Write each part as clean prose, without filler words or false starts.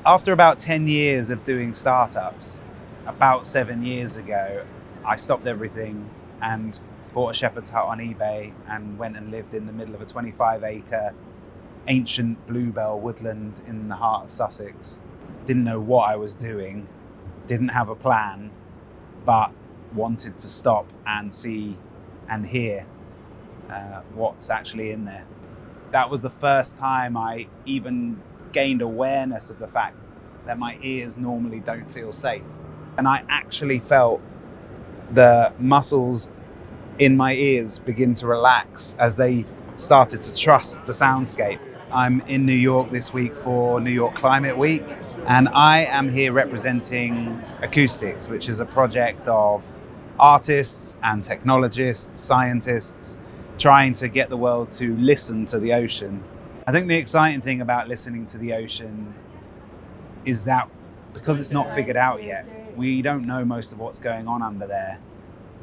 After about 10 years of doing startups, about 7 years ago, I stopped everything and bought a shepherd's hut on eBay and went and lived in the middle of a 25-acre ancient bluebell woodland in the heart of Sussex. Didn't know what I was doing, didn't have a plan, but wanted to stop and see and hear what's actually in there. That was the first time I even gained awareness of the fact that my ears normally don't feel safe. And I actually felt the muscles in my ears begin to relax as they started to trust the soundscape. I'm in New York this week for New York Climate Week, and I am here representing Acoustics, which is a project of artists and technologists, scientists, trying to get the world to listen to the ocean. I think the exciting thing about listening to the ocean is that because it's not figured out yet, we don't know most of what's going on under there.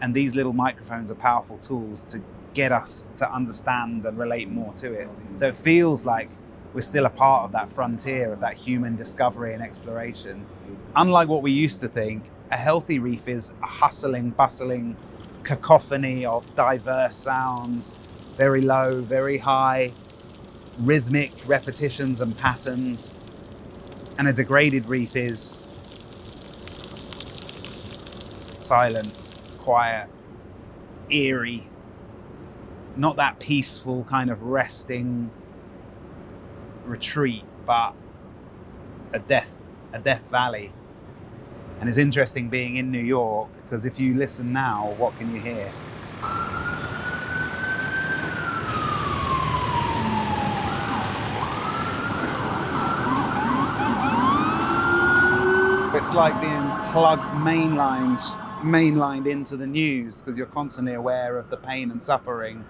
And these little microphones are powerful tools to get us to understand and relate more to it. So it feels like we're still a part of that frontier of that human discovery and exploration. Unlike what we used to think, a healthy reef is a hustling, bustling cacophony of diverse sounds, very low, very high, rhythmic repetitions and patterns. And a degraded reef is silent, quiet, eerie, not that peaceful kind of resting retreat, but a death valley. And it's interesting being in New York, because if you listen now, what can you hear? It's like being plugged mainlined into the news, because you're constantly aware of the pain and suffering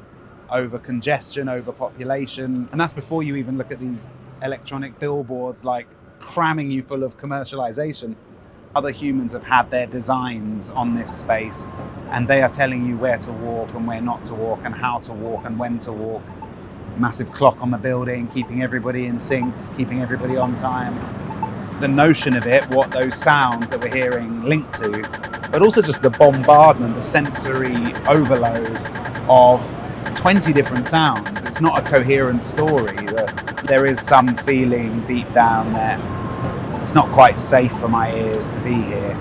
over congestion, over population. And that's before you even look at these electronic billboards like cramming you full of commercialization. Other humans have had their designs on this space, and they are telling you where to walk and where not to walk and how to walk and when to walk. Massive clock on the building, keeping everybody in sync, keeping everybody on time. The notion of it, what those sounds that we're hearing link to, but also just the bombardment, the sensory overload of 20 different sounds. It's not a coherent story. There is some feeling deep down that it's not quite safe for my ears to be here.